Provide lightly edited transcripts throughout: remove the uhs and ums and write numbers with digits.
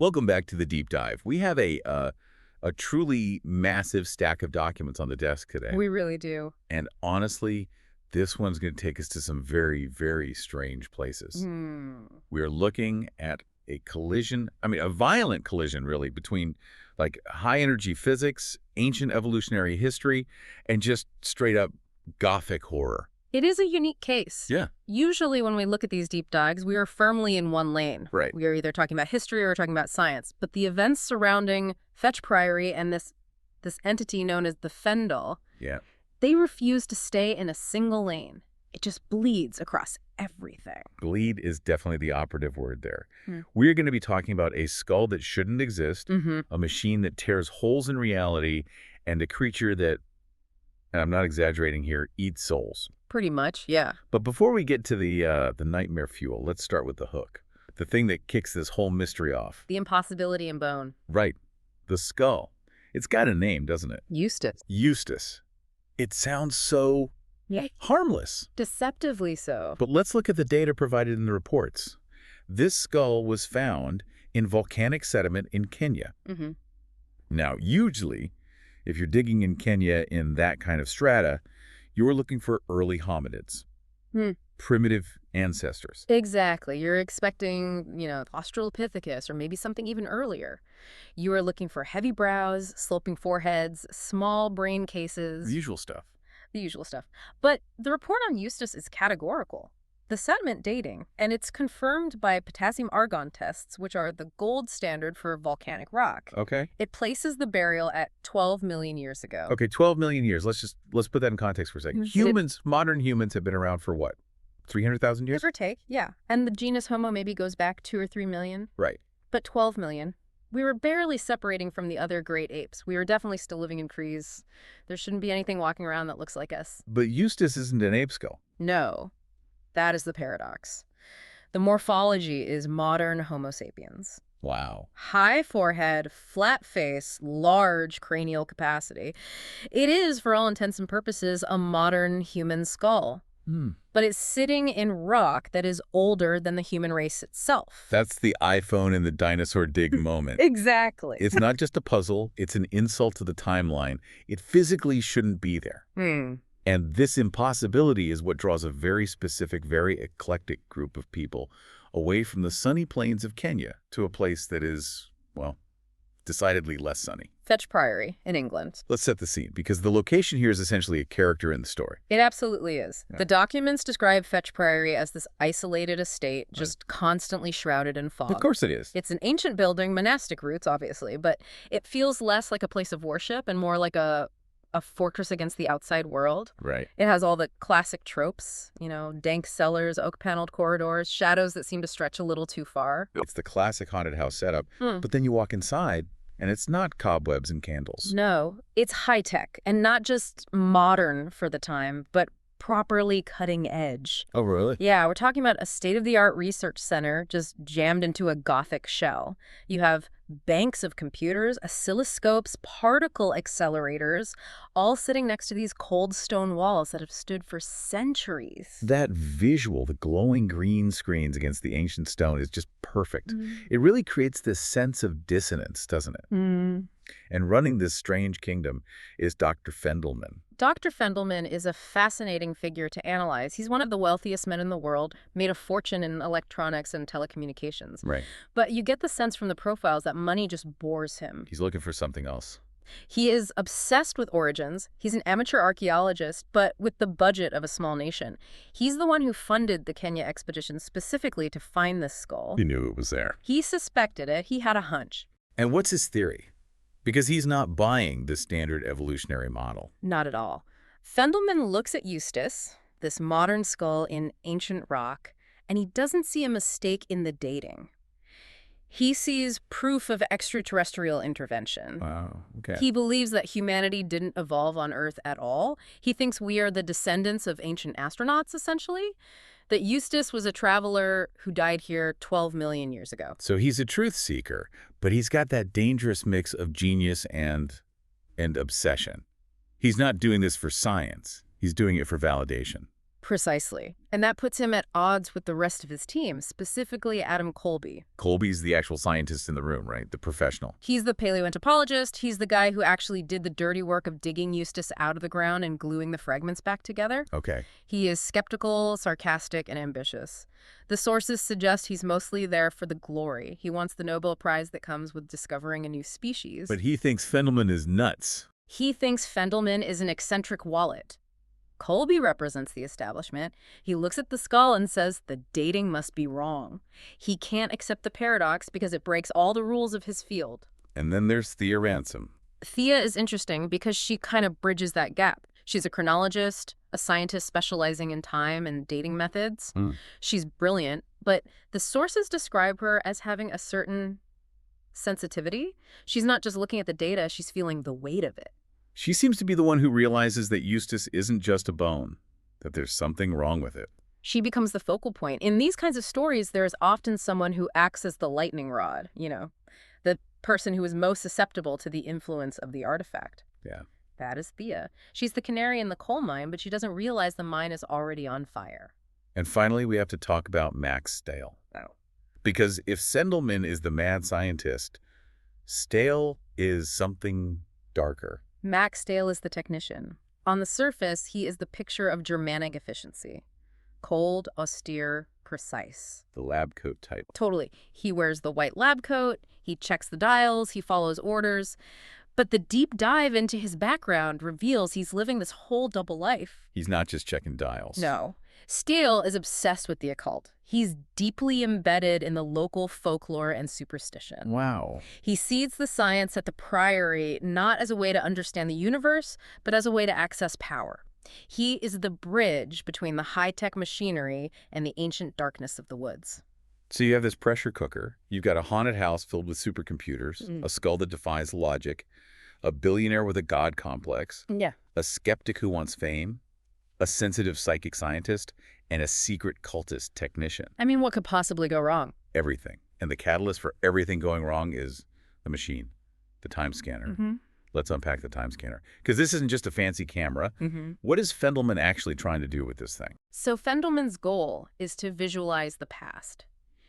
Welcome back to the deep dive. We have a truly massive stack of documents on the desk today. We really do. And honestly, this one's going to take us to some very, very strange places. We are looking at a collision, a violent collision, really, between like high-energy physics, ancient evolutionary history, and just straight-up Gothic horror. It is a unique case. Yeah. Usually when we look at these deep dives, we are firmly in one lane. Right. We are either talking about history or talking about science. But the events surrounding Fetch Priory and this entity known as the Fendahl, they refuse to stay in a single lane. It just bleeds across everything. Bleed is definitely the operative word there. We're going to be talking about a skull that shouldn't exist, a machine that tears holes in reality, and a creature that, and I'm not exaggerating here, eats souls. Pretty much, yeah. But before we get to the nightmare fuel, let's start with the hook. The thing that kicks this whole mystery off. The impossibility in bone. Right. The skull. It's got a name, doesn't it? Eustace. Eustace. It sounds so harmless. Deceptively so. But let's look at the data provided in the reports. This skull was found in volcanic sediment in Kenya. Now, usually, if you're digging in Kenya in that kind of strata, you're looking for early hominids, primitive ancestors. Exactly. You're expecting, Australopithecus or maybe something even earlier. You are looking for heavy brows, sloping foreheads, small brain cases. The usual stuff. The usual stuff. But the report on Eustace is categorical. The sediment dating, and it's confirmed by potassium-argon tests, which are the gold standard for volcanic rock. Okay. It places the burial at 12 million years ago. Okay, 12 million years. Let's put that in context for a second. Modern humans have been around for what? 300,000 years? Give or take, yeah. And the genus Homo maybe goes back 2 or 3 million. Right. But 12 million. We were barely separating from the other great apes. We were definitely still living in trees. There shouldn't be anything walking around that looks like us. But Eustace isn't an ape skull. No. That is the paradox. The morphology is modern Homo sapiens. Wow. High forehead, flat face, large cranial capacity. It is, for all intents and purposes, a modern human skull. But it's sitting in rock that is older than the human race itself. That's the iPhone and the dinosaur dig moment. Exactly. It's not just a puzzle. It's an insult to the timeline. It physically shouldn't be there. And this impossibility is what draws a very specific, very eclectic group of people away from the sunny plains of Kenya to a place that is, well, decidedly less sunny. Fetch Priory in England. Let's set the scene, because the location here is essentially a character in the story. It absolutely is. The documents describe Fetch Priory as this isolated estate, just constantly shrouded in fog. Of course it is. It's an ancient building, monastic roots, obviously, but it feels less like a place of worship and more like a fortress against the outside world. Right. It has all the classic tropes, dank cellars, oak-paneled corridors, shadows that seem to stretch a little too far. It's the classic haunted house setup, but then you walk inside, and it's not cobwebs and candles. No, it's high-tech, and not just modern for the time, but properly cutting edge. Oh, really? Yeah, we're talking about a state-of-the-art research center just jammed into a Gothic shell. You have banks of computers, oscilloscopes, particle accelerators, all sitting next to these cold stone walls that have stood for centuries. That visual, the glowing green screens against the ancient stone, is just perfect. It really creates this sense of dissonance, doesn't it? And running this strange kingdom is Dr. Fendahleen. Dr. Fendahleen is a fascinating figure to analyze. He's one of the wealthiest men in the world, made a fortune in electronics and telecommunications. Right. But you get the sense from the profiles that money just bores him. He's looking for something else. He is obsessed with origins. He's an amateur archaeologist, but with the budget of a small nation. He's the one who funded the Kenya expedition specifically to find this skull. He knew it was there. He suspected it. He had a hunch. And what's his theory? Because he's not buying the standard evolutionary model. Not at all. Fendahleen looks at Eustace, this modern skull in ancient rock, and he doesn't see a mistake in the dating. He sees proof of extraterrestrial intervention. Wow, okay. He believes that humanity didn't evolve on Earth at all. He thinks we are the descendants of ancient astronauts, essentially. That Eustace was a traveler who died here 12 million years ago. So he's a truth seeker, but he's got that dangerous mix of genius and obsession. He's not doing this for science. He's doing it for validation. Precisely. And that puts him at odds with the rest of his team, specifically Adam Colby. Colby's the actual scientist in the room, right? The professional. He's the paleoanthropologist. He's the guy who actually did the dirty work of digging Eustace out of the ground and gluing the fragments back together. Okay. He is skeptical, sarcastic, and ambitious. The sources suggest he's mostly there for the glory. He wants the Nobel Prize that comes with discovering a new species. But he thinks Fendelman is nuts. He thinks Fendelman is an eccentric wallet. Colby represents the establishment. He looks at the skull and says the dating must be wrong. He can't accept the paradox because it breaks all the rules of his field. And then there's Thea Ransome. Thea is interesting because she kind of bridges that gap. She's a chronologist, a scientist specializing in time and dating methods. She's brilliant, but the sources describe her as having a certain sensitivity. She's not just looking at the data, she's feeling the weight of it. She seems to be the one who realizes that Eustace isn't just a bone, that there's something wrong with it. She becomes the focal point. In these kinds of stories, there's often someone who acts as the lightning rod, the person who is most susceptible to the influence of the artifact. Yeah. That is Thea. She's the canary in the coal mine, but she doesn't realize the mine is already on fire. And finally, we have to talk about Max Stale. Oh. Because if Sendelman is the mad scientist, Stale is something darker. Max Stale is the technician. On the surface, he is the picture of Germanic efficiency. Cold, austere, precise. The lab coat type. Totally. He wears the white lab coat, he checks the dials, he follows orders. But the deep dive into his background reveals he's living this whole double life. He's not just checking dials. No. Stale is obsessed with the occult. He's deeply embedded in the local folklore and superstition. Wow. He sees the science at the Priory not as a way to understand the universe, but as a way to access power. He is the bridge between the high-tech machinery and the ancient darkness of the woods. So you have this pressure cooker. You've got a haunted house filled with supercomputers, a skull that defies logic, a billionaire with a god complex, a skeptic who wants fame, a sensitive psychic scientist, and a secret cultist technician. I mean, what could possibly go wrong? Everything. And the catalyst for everything going wrong is the machine, the time scanner. Let's unpack the time scanner. Because this isn't just a fancy camera. What is Fendelman actually trying to do with this thing? So Fendelman's goal is to visualize the past.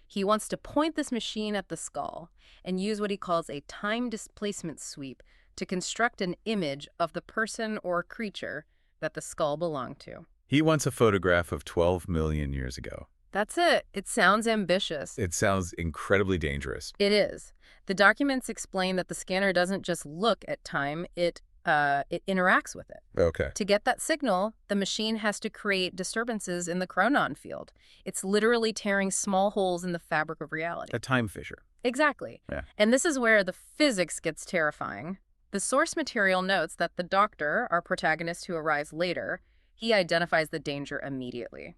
He wants to point this machine at the skull and use what he calls a time displacement sweep to construct an image of the person or creature that the skull belonged to. He wants a photograph of 12 million years ago. That's it. It sounds ambitious. It sounds incredibly dangerous. It is. The documents explain that the scanner doesn't just look at time, it interacts with it. Okay. To get that signal, the machine has to create disturbances in the chronon field. It's literally tearing small holes in the fabric of reality. A time fissure. Exactly. Yeah. And this is where the physics gets terrifying. The source material notes that the doctor, our protagonist who arrives later, he identifies the danger immediately.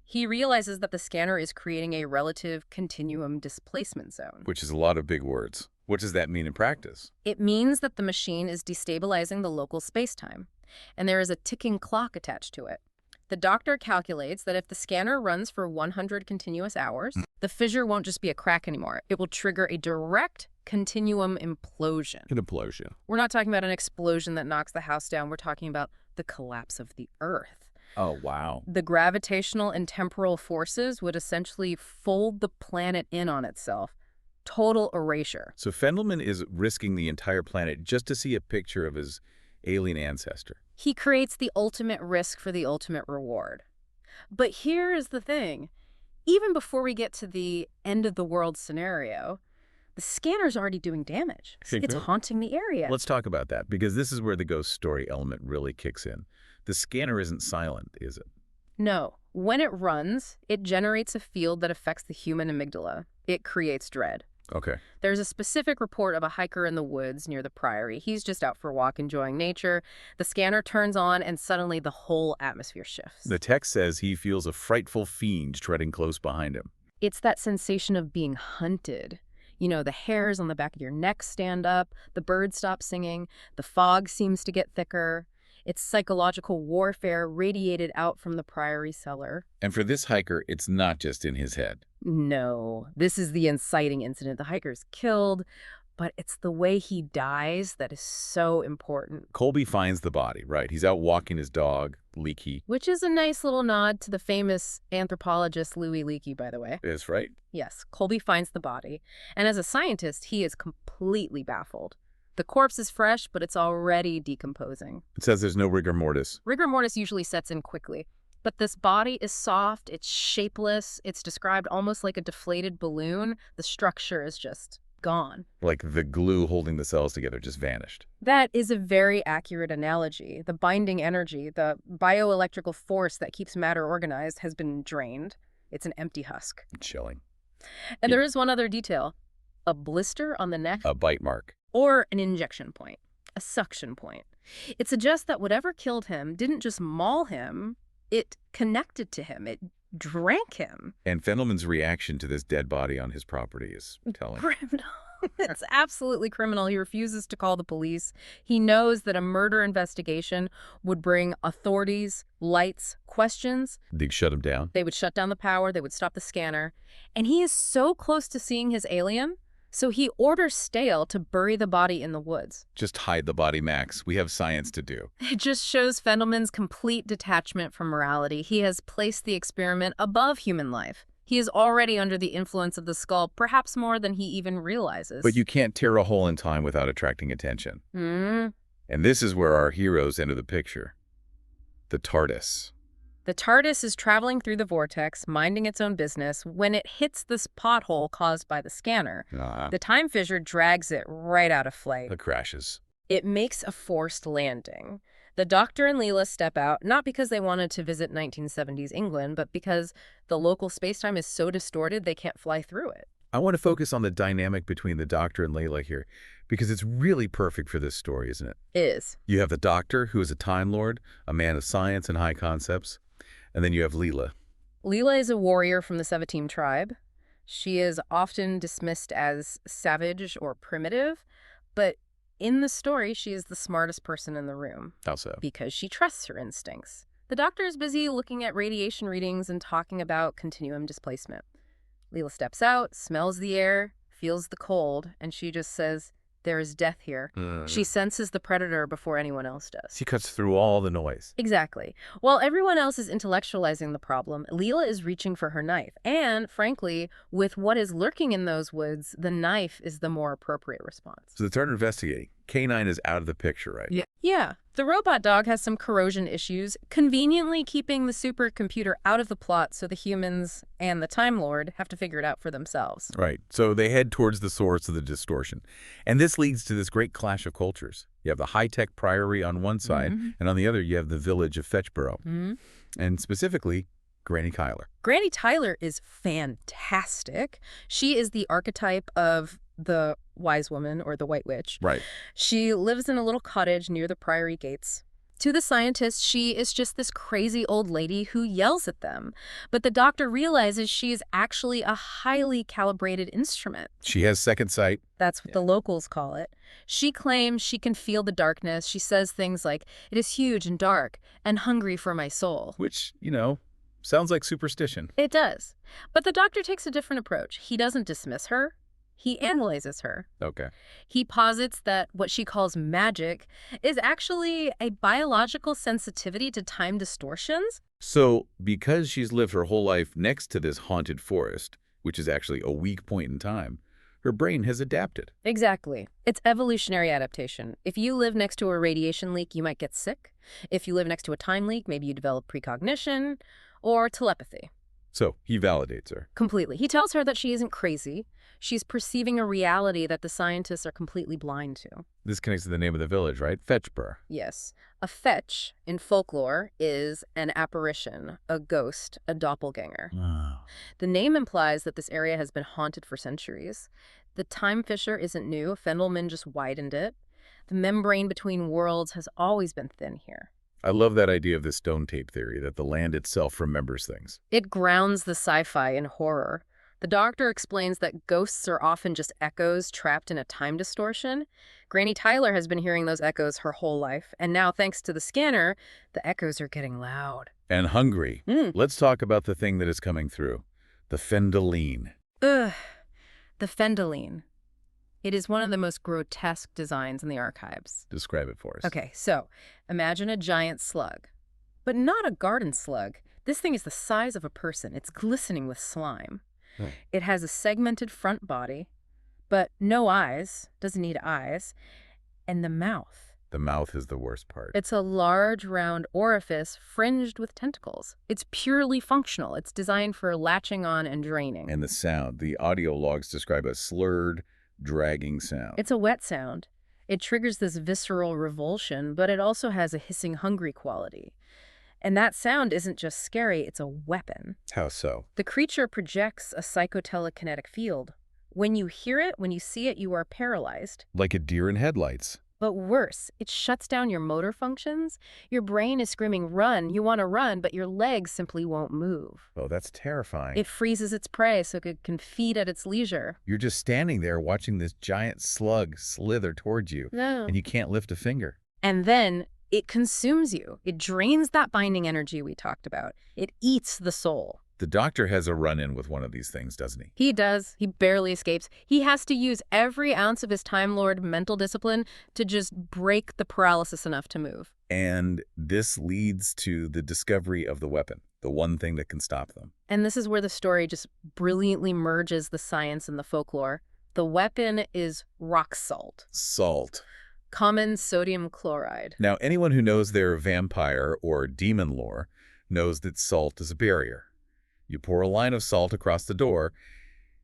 He realizes that the scanner is creating a relative continuum displacement zone. Which is a lot of big words. What does that mean in practice? It means that the machine is destabilizing the local spacetime, and there is a ticking clock attached to it. The doctor calculates that if the scanner runs for 100 continuous hours, the fissure won't just be a crack anymore. It will trigger a direct continuum implosion. An implosion. We're not talking about an explosion that knocks the house down. We're talking about the collapse of the Earth. Oh, wow. The gravitational and temporal forces would essentially fold the planet in on itself. Total erasure. So Fendelman is risking the entire planet just to see a picture of his alien ancestor. He creates the ultimate risk for the ultimate reward. But here is the thing. Even before we get to the end of the world scenario, the scanner's already doing damage. It's haunting the area. Let's talk about that, because this is where the ghost story element really kicks in. The scanner isn't silent, is it? No. When it runs, it generates a field that affects the human amygdala. It creates dread. Okay. There's a specific report of a hiker in the woods near the Priory. He's just out for a walk enjoying nature. The scanner turns on and suddenly the whole atmosphere shifts. The text says he feels a frightful fiend treading close behind him. It's that sensation of being hunted. You know, the hairs on the back of your neck stand up, the birds stop singing, the fog seems to get thicker. It's psychological warfare radiated out from the Priory cellar. And for this hiker, it's not just in his head. No, this is the inciting incident. The hiker's killed, but it's the way he dies that is so important. Colby finds the body, right? He's out walking his dog. Leakey. Which is a nice little nod to the famous anthropologist Louis Leakey, by the way. That's right. Yes, Colby finds the body, and as a scientist, he is completely baffled. The corpse is fresh, but it's already decomposing. It says there's no rigor mortis. Rigor mortis usually sets in quickly, but this body is soft, it's shapeless, it's described almost like a deflated balloon. The structure is just gone. Like the glue holding the cells together just vanished. That is a very accurate analogy. The binding energy, the bioelectrical force that keeps matter organized has been drained. It's an empty husk. Chilling. And there is one other detail. A blister on the neck. A bite mark. Or an injection point. A suction point. It suggests that whatever killed him didn't just maul him, it connected to him. It drank him. And Fendahleen's reaction to this dead body on his property is telling. Criminal. It's absolutely criminal. He refuses to call the police. He knows that a murder investigation would bring authorities, lights, questions. They'd shut him down. They would shut down the power. They would stop the scanner. And he is so close to seeing his alien, so he orders Stale to bury the body in the woods. Just hide the body, Max. We have science to do. It just shows Fendahleen's complete detachment from morality. He has placed the experiment above human life. He is already under the influence of the skull, perhaps more than he even realizes. But you can't tear a hole in time without attracting attention. Mm. And this is where our heroes enter the picture. The TARDIS. The TARDIS is traveling through the vortex, minding its own business, when it hits this pothole caused by the scanner. The time fissure drags it right out of flight. It crashes. It makes a forced landing. The Doctor and Leela step out, not because they wanted to visit 1970s England, but because the local spacetime is so distorted they can't fly through it. I want to focus on the dynamic between the Doctor and Leela here, because it's really perfect for this story, isn't it? It is. You have the Doctor, who is a Time Lord, a man of science and high concepts, and then you have Leela. Leela is a warrior from the Sevatim tribe. She is often dismissed as savage or primitive, but in the story, she is the smartest person in the room. How so? Because she trusts her instincts. The Doctor is busy looking at radiation readings and talking about continuum displacement. Leela steps out, smells the air, feels the cold, and she just says, "There is death here." She senses the predator before anyone else does. She cuts through all the noise. Exactly. While everyone else is intellectualizing the problem, Leela is reaching for her knife. And, frankly, with what is lurking in those woods, the knife is the more appropriate response. So they start investigating. K9 is out of the picture, right? Yeah. The robot dog has some corrosion issues, conveniently keeping the supercomputer out of the plot so the humans and the Time Lord have to figure it out for themselves. Right. So they head towards the source of the distortion. And this leads to this great clash of cultures. You have the high-tech priory on one side, and on the other you have the village of Fetchborough. And specifically, Granny Tyler. Granny Tyler is fantastic. She is the archetype of the wise woman or the white witch. Right. She lives in a little cottage near the priory gates. To the scientists, she is just this crazy old lady who yells at them. But the Doctor realizes she is actually a highly calibrated instrument. She has second sight. That's what the locals call it. She claims she can feel the darkness. She says things like, "It is huge and dark and hungry for my soul." Which, you know, sounds like superstition. It does. But the Doctor takes a different approach. He doesn't dismiss her. He analyzes her. Okay. He posits that what she calls magic is actually a biological sensitivity to time distortions. So, because she's lived her whole life next to this haunted forest, which is actually a weak point in time, her brain has adapted. Exactly. It's evolutionary adaptation. If you live next to a radiation leak, you might get sick. If you live next to a time leak, maybe you develop precognition or telepathy. So, he validates her. Completely. He tells her that she isn't crazy. She's perceiving a reality that the scientists are completely blind to. This connects to the name of the village, right? Fetchborough. Yes. A fetch, in folklore, is an apparition, a ghost, a doppelganger. Wow. The name implies that this area has been haunted for centuries. The time fissure isn't new. Fendahleen just widened it. The membrane between worlds has always been thin here. I love that idea of the stone tape theory, that the land itself remembers things. It grounds the sci-fi in horror. The Doctor explains that ghosts are often just echoes trapped in a time distortion. Granny Tyler has been hearing those echoes her whole life, and now, thanks to the scanner, the echoes are getting loud. And hungry. Let's talk about the thing that is coming through. The Fendahleen. Ugh. The Fendahleen. It is one of the most grotesque designs in the archives. Describe it for us. Okay, so imagine a giant slug. But not a garden slug. This thing is the size of a person. It's glistening with slime. Right. It has a segmented front body, but no eyes, doesn't need eyes, and the mouth. The mouth is the worst part. It's a large, round orifice fringed with tentacles. It's purely functional. It's designed for latching on and draining. And the sound, the audio logs describe a slurred, dragging sound. It's a wet sound. It triggers this visceral revulsion, but it also has a hissing, hungry quality. And that sound isn't just scary, it's a weapon. How so? The creature projects a psychotelekinetic field. When you hear it, when you see it, you are paralyzed. Like a deer in headlights. But worse, it shuts down your motor functions. Your brain is screaming, run. You want to run, but your legs simply won't move. Oh, that's terrifying. It freezes its prey so it can feed at its leisure. You're just standing there watching this giant slug slither towards you, No. and you can't lift a finger. And then it consumes you. It drains that binding energy we talked about. It eats the soul. The Doctor has a run-in with one of these things, doesn't he? He does. He barely escapes. He has to use every ounce of his Time Lord mental discipline to just break the paralysis enough to move. And this leads to the discovery of the weapon, the one thing that can stop them. And this is where the story just brilliantly merges the science and the folklore. The weapon is rock salt. Salt. Common sodium chloride. Now, anyone who knows their vampire or demon lore knows that salt is a barrier. You pour a line of salt across the door,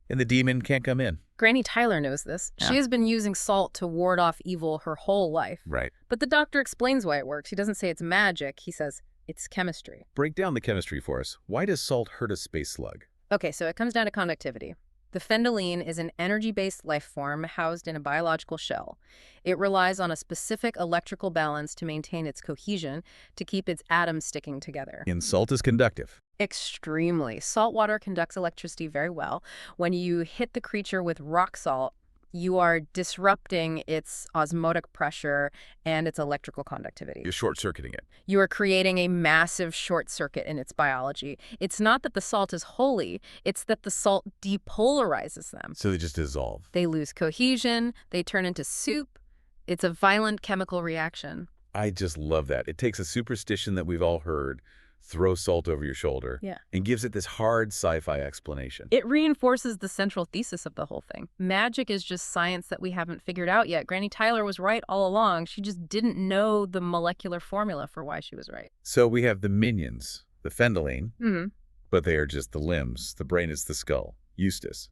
and the demon can't come in. Granny Tyler knows this. Yeah. She has been using salt to ward off evil her whole life. Right. But the Doctor explains why it works. He doesn't say it's magic. He says it's chemistry. Break down the chemistry for us. Why does salt hurt a space slug? Okay, so it comes down to conductivity. The Fendahleen is an energy-based life form housed in a biological shell. It relies on a specific electrical balance to maintain its cohesion, to keep its atoms sticking together. And salt is conductive. Extremely. Salt water conducts electricity very well. When you hit the creature with rock salt, you are disrupting its osmotic pressure and its electrical conductivity. You're short-circuiting it. You are creating a massive short circuit in its biology. It's not that the salt is holy, it's that the salt depolarizes them. So they just dissolve. They lose cohesion, they turn into soup. It's a violent chemical reaction. I just love that. It takes a superstition that we've all heard, throw salt over your shoulder, and gives it this hard sci-fi explanation. It reinforces the central thesis of the whole thing. Magic is just science that we haven't figured out yet. Granny Tyler was right all along. She just didn't know the molecular formula for why she was right. So we have the minions, the Fendahleen, but they are just the limbs. The brain is the skull. Eustace.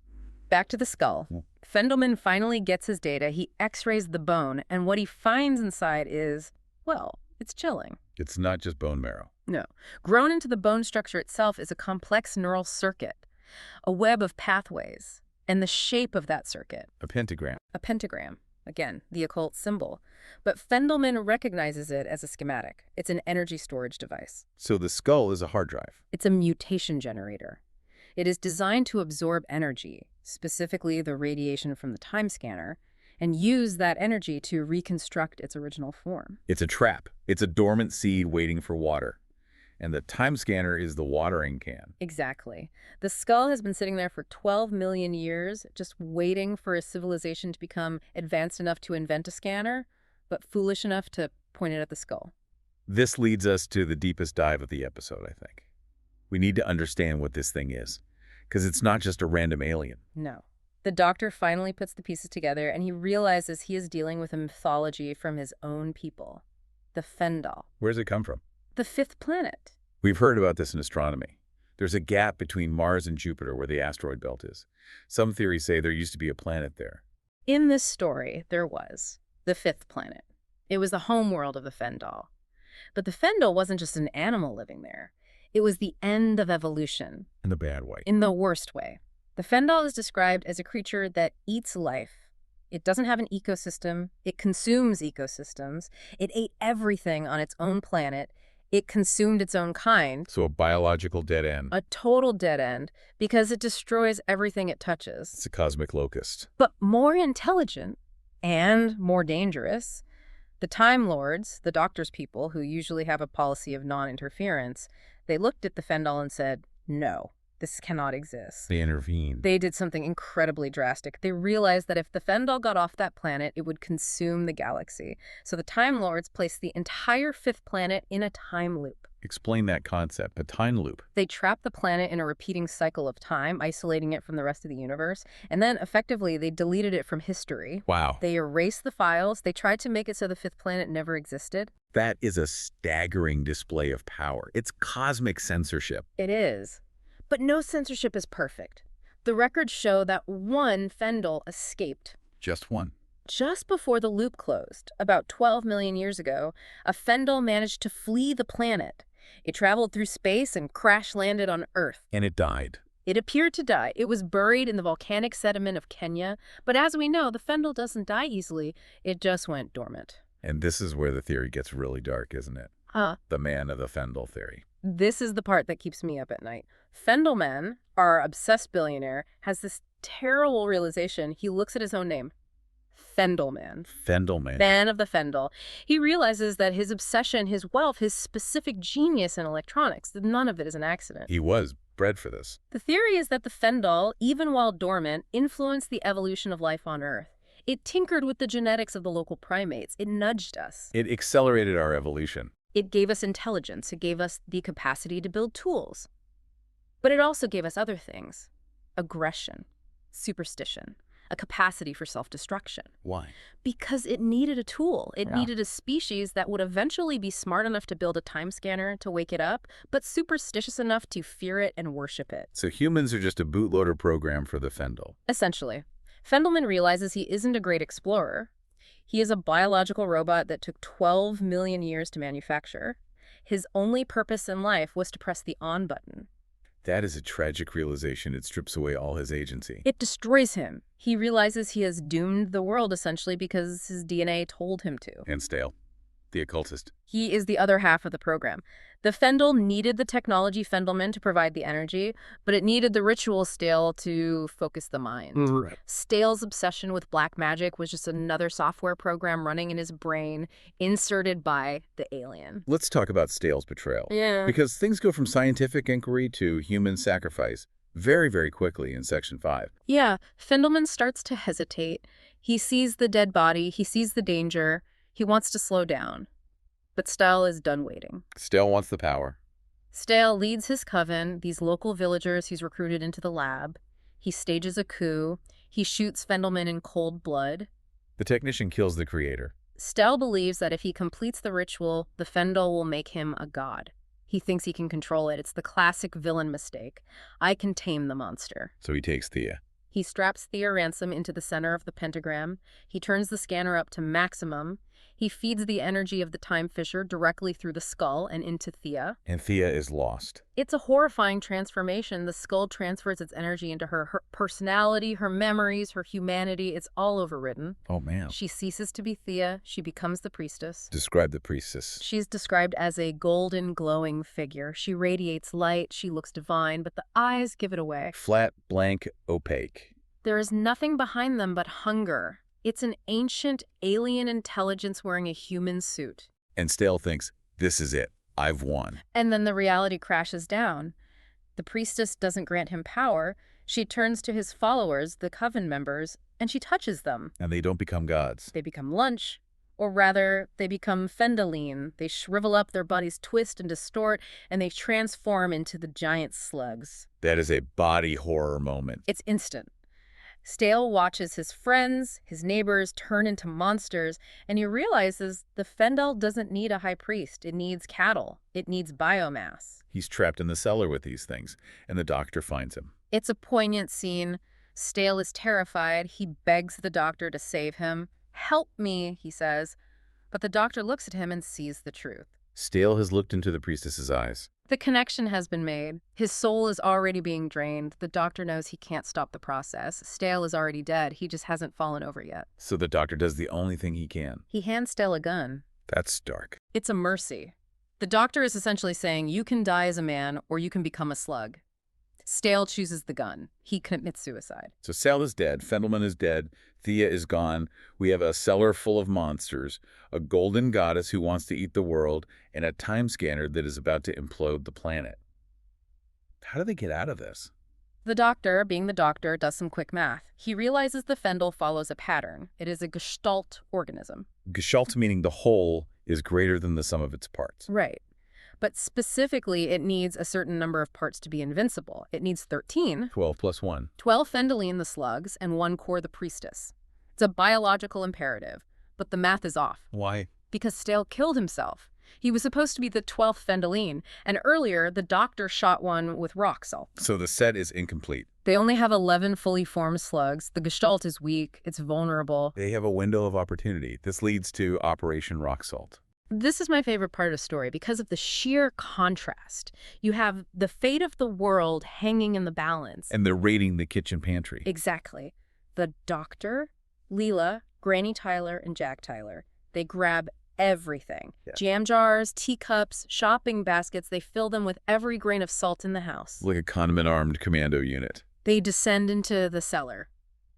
Back to the skull. Fendahleen finally gets his data. He x-rays the bone, and what he finds inside is, well, it's chilling. It's not just bone marrow. No. Grown into the bone structure itself is a complex neural circuit, a web of pathways, and the shape of that circuit. A pentagram. A pentagram. Again, the occult symbol. But Fendahleen recognizes it as a schematic. It's an energy storage device. So the skull is a hard drive. It's a mutation generator. It is designed to absorb energy, specifically the radiation from the time scanner, and use that energy to reconstruct its original form. It's a trap. It's a dormant seed waiting for water. And the time scanner is the watering can. Exactly. The skull has been sitting there for 12 million years, just waiting for a civilization to become advanced enough to invent a scanner, but foolish enough to point it at the skull. This leads us to the deepest dive of the episode, I think. We need to understand what this thing is, because it's not just a random alien. No. The Doctor finally puts the pieces together, and he realizes he is dealing with a mythology from his own people, the Fendahl. Where does it come from? The fifth planet. We've heard about this in astronomy. There's a gap between Mars and Jupiter where the asteroid belt is. Some theories say there used to be a planet there. In this story, there was the fifth planet. It was the homeworld of the Fendahl. But the Fendahl wasn't just an animal living there. It was the end of evolution. In the bad way. In the worst way. The Fendahl is described as a creature that eats life. It doesn't have an ecosystem. It consumes ecosystems. It ate everything on its own planet. It consumed its own kind. So a biological dead end. A total dead end, because it destroys everything it touches. It's a cosmic locust. But more intelligent and more dangerous, the Time Lords, the Doctor's people, who usually have a policy of non-interference, they looked at the Fendahl and said, no, this cannot exist. They intervened. They did something incredibly drastic. They realized that if the Fendahl got off that planet, it would consume the galaxy. So the Time Lords placed the entire fifth planet in a time loop. Explain that concept, a time loop. They trap the planet in a repeating cycle of time, isolating it from the rest of the universe, and then effectively they deleted it from history. Wow. They erased the files. They tried to make it so the fifth planet never existed. That is a staggering display of power. It's cosmic censorship. It is. But no censorship is perfect. The records show that one Fendahl escaped. Just one. Just before the loop closed, about 12 million years ago, a Fendahl managed to flee the planet. It traveled through space and crash-landed on Earth. And it died. It appeared to die. It was buried in the volcanic sediment of Kenya. But as we know, the Fendahl doesn't die easily. It just went dormant. And this is where the theory gets really dark, isn't it? The man of the Fendahl theory. This is the part that keeps me up at night. Fendahlman, our obsessed billionaire, has this terrible realization. He looks at his own name. Fendahlman. Fendahlman. Man of the Fendahl. He realizes that his obsession, his wealth, his specific genius in electronics, none of it is an accident. He was bred for this. The theory is that the Fendahl, even while dormant, influenced the evolution of life on Earth. It tinkered with the genetics of the local primates. It nudged us. It accelerated our evolution. It gave us intelligence. It gave us the capacity to build tools. But it also gave us other things. Aggression, superstition, a capacity for self-destruction. Why? Because it needed a tool. It needed a species that would eventually be smart enough to build a time scanner to wake it up, but superstitious enough to fear it and worship it. So humans are just a bootloader program for the Fendahl. Essentially. Fendahlman realizes he isn't a great explorer. He is a biological robot that took 12 million years to manufacture. His only purpose in life was to press the on button. That is a tragic realization. It strips away all his agency. It destroys him. He realizes he has doomed the world essentially because his DNA told him to. And Stale, the occultist. He is the other half of the program. The Fendahl needed the technology Fendahlman to provide the energy, but it needed the ritual Stale to focus the mind. Right. Stale's obsession with black magic was just another software program running in his brain, inserted by the alien. Let's talk about Stale's betrayal. Yeah. Because things go from scientific inquiry to human sacrifice very, very quickly in Section 5. Yeah, Fendahlman starts to hesitate. He sees the dead body. He sees the danger. He wants to slow down. But Stale is done waiting. Stale wants the power. Stale leads his coven, these local villagers he's recruited into the lab. He stages a coup. He shoots Fendahlman in cold blood. The technician kills the creator. Stale believes that if he completes the ritual, the Fendahl will make him a god. He thinks he can control it. It's the classic villain mistake. I can tame the monster. So he takes Thea. He straps Thea Ransome into the center of the pentagram. He turns the scanner up to maximum. He feeds the energy of the time fissure directly through the skull and into Thea. And Thea is lost. It's a horrifying transformation. The skull transfers its energy into her personality, her memories, her humanity. It's all overridden. Oh, man. She ceases to be Thea. She becomes the priestess. Describe the priestess. She's described as a golden, glowing figure. She radiates light. She looks divine, but the eyes give it away. Flat, blank, opaque. There is nothing behind them but hunger. It's an ancient alien intelligence wearing a human suit. And Stale thinks, this is it. I've won. And then the reality crashes down. The priestess doesn't grant him power. She turns to his followers, the coven members, and she touches them. And they don't become gods. They become lunch. Or rather, they become Fendahleen. They shrivel up, their bodies twist and distort, and they transform into the giant slugs. That is a body horror moment. It's instant. Stale watches his friends, his neighbors turn into monsters, and he realizes the Fendahl doesn't need a high priest. It needs cattle. It needs biomass. He's trapped in the cellar with these things, and the doctor finds him. It's a poignant scene. Stale is terrified. He begs the doctor to save him. "Help me," he says. But the doctor looks at him and sees the truth. Stale has looked into the priestess's eyes. The connection has been made. His soul is already being drained. The doctor knows he can't stop the process. Stale is already dead. He just hasn't fallen over yet. So the doctor does the only thing he can. He hands Stale a gun. That's dark. It's a mercy. The doctor is essentially saying, you can die as a man or you can become a slug. Stale chooses the gun. He commits suicide. So Stale is dead, Fendahlman is dead, Thea is gone, we have a cellar full of monsters, a golden goddess who wants to eat the world, and a time scanner that is about to implode the planet. How do they get out of this? The doctor, being the doctor, does some quick math. He realizes the Fendahl follows a pattern. It is a gestalt organism. Gestalt meaning the whole is greater than the sum of its parts. Right. But specifically, it needs a certain number of parts to be invincible. It needs 13. 12 plus 1. 12 Fendahleen the slugs and 1 core the priestess. It's a biological imperative, but the math is off. Why? Because Stale killed himself. He was supposed to be the 12th Fendahleen, and earlier the doctor shot one with rock salt. So the set is incomplete. They only have 11 fully formed slugs. The gestalt is weak. It's vulnerable. They have a window of opportunity. This leads to Operation Rock Salt. This is my favorite part of the story because of the sheer contrast. You have the fate of the world hanging in the balance. And they're raiding the kitchen pantry. Exactly. The doctor, Leela, Granny Tyler, and Jack Tyler, they grab everything. Yeah. Jam jars, teacups, shopping baskets, they fill them with every grain of salt in the house. Like a condiment-armed commando unit. They descend into the cellar.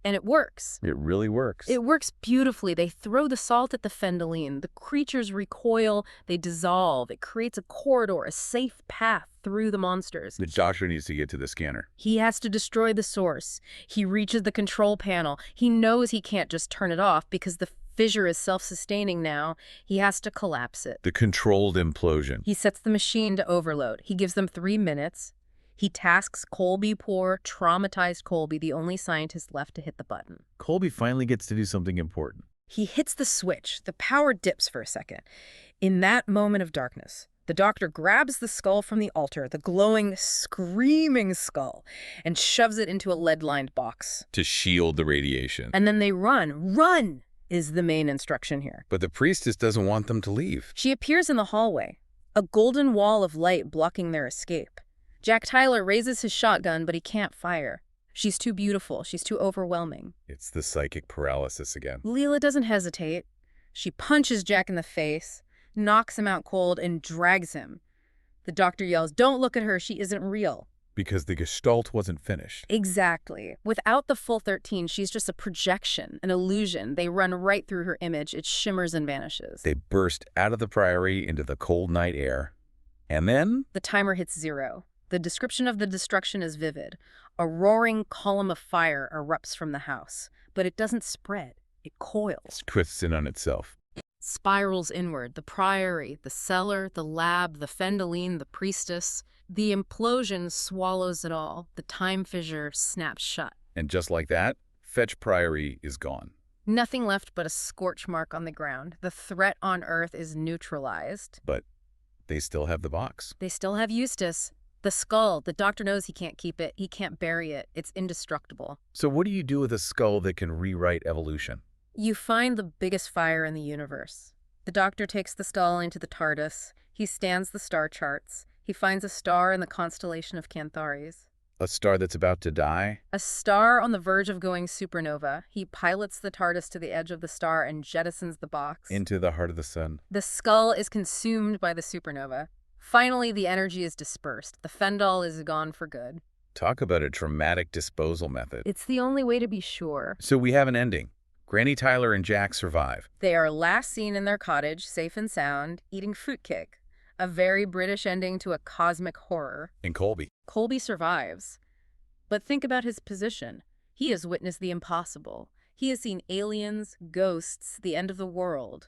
And it works. It really works. It works beautifully. They throw the salt at the Fendahleen. The creatures recoil. They dissolve. It creates a corridor, a safe path through the monsters. The doctor needs to get to the scanner. He has to destroy the source. He reaches the control panel. He knows he can't just turn it off because the fissure is self-sustaining now. He has to collapse it. The controlled implosion. He sets the machine to overload. He gives them 3 minutes. He tasks Colby, poor, traumatized Colby, the only scientist left to hit the button. Colby finally gets to do something important. He hits the switch. The power dips for a second. In that moment of darkness, the doctor grabs the skull from the altar, the glowing, screaming skull, and shoves it into a lead-lined box. To shield the radiation. And then they run. Run is the main instruction here. But the priestess doesn't want them to leave. She appears in the hallway, a golden wall of light blocking their escape. Jack Tyler raises his shotgun, but he can't fire. She's too beautiful. She's too overwhelming. It's the psychic paralysis again. Leela doesn't hesitate. She punches Jack in the face, knocks him out cold, and drags him. The doctor yells, "Don't look at her. She isn't real." Because the gestalt wasn't finished. Exactly. Without the full 13, she's just a projection, an illusion. They run right through her image. It shimmers and vanishes. They burst out of the priory into the cold night air. And then? The timer hits 0. The description of the destruction is vivid. A roaring column of fire erupts from the house, but it doesn't spread. It coils. Twists in on itself. Spirals inward. The priory, the cellar, the lab, the Fendahleen, the priestess. The implosion swallows it all. The time fissure snaps shut. And just like that, Fetch Priory is gone. Nothing left but a scorch mark on the ground. The threat on Earth is neutralized. But they still have the box. They still have Eustace. The skull, the doctor knows he can't keep it. He can't bury it. It's indestructible. So what do you do with a skull that can rewrite evolution? You find the biggest fire in the universe. The doctor takes the skull into the TARDIS. He scans the star charts. He finds a star in the constellation of Cantharis. A star that's about to die? A star on the verge of going supernova. He pilots the TARDIS to the edge of the star and jettisons the box. Into the heart of the sun. The skull is consumed by the supernova. Finally, the energy is dispersed. The Fendahl is gone for good. Talk about a dramatic disposal method. It's the only way to be sure. So we have an ending. Granny Tyler and Jack survive. They are last seen in their cottage, safe and sound, eating fruitcake. A very British ending to a cosmic horror. And Colby. Colby survives. But think about his position. He has witnessed the impossible. He has seen aliens, ghosts, the end of the world.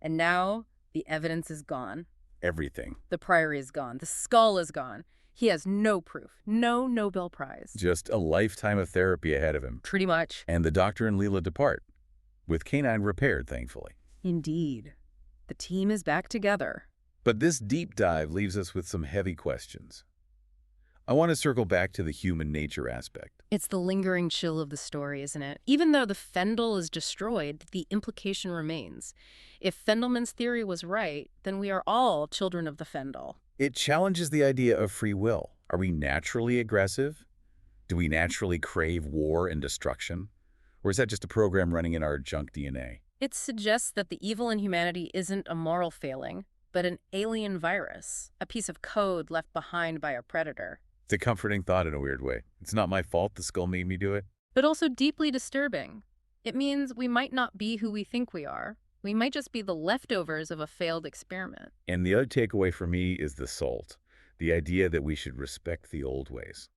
And now, the evidence is gone. Everything. The priory is gone. The skull is gone. He has no proof. No Nobel Prize. Just a lifetime of therapy ahead of him. Pretty much. And the doctor and Leela depart. With Canine repaired, thankfully. Indeed. The team is back together. But this deep dive leaves us with some heavy questions. I want to circle back to the human nature aspect. It's the lingering chill of the story, isn't it? Even though the Fendahl is destroyed, the implication remains. If Fendelman's theory was right, then we are all children of the Fendahl. It challenges the idea of free will. Are we naturally aggressive? Do we naturally crave war and destruction? Or is that just a program running in our junk DNA? It suggests that the evil in humanity isn't a moral failing, but an alien virus, a piece of code left behind by a predator. It's a comforting thought in a weird way. It's not my fault the skull made me do it. But also deeply disturbing. It means we might not be who we think we are. We might just be the leftovers of a failed experiment. And the other takeaway for me is the salt. The idea that we should respect the old ways.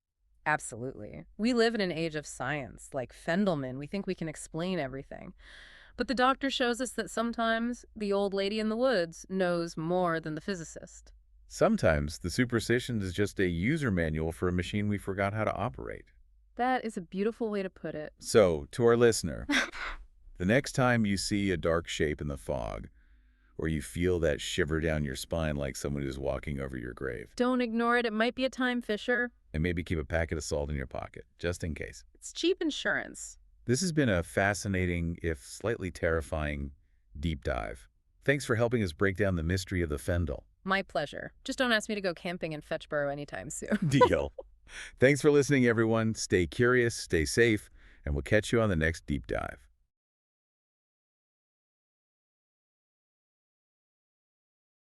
Absolutely. We live in an age of science. Like Fendelman, we think we can explain everything. But the doctor shows us that sometimes the old lady in the woods knows more than the physicist. Sometimes the superstition is just a user manual for a machine we forgot how to operate. That is a beautiful way to put it. So, to our listener, the next time you see a dark shape in the fog, or you feel that shiver down your spine like someone who's walking over your grave, Don't ignore it. It might be a time fisher. and maybe keep a packet of salt in your pocket, just in case. It's cheap insurance. This has been a fascinating, if slightly terrifying, deep dive. Thanks for helping us break down the mystery of the Fendahl. My pleasure. Just don't ask me to go camping in Fetchborough anytime soon. Deal. Thanks for listening, everyone. Stay curious, stay safe, and we'll catch you on the next deep dive.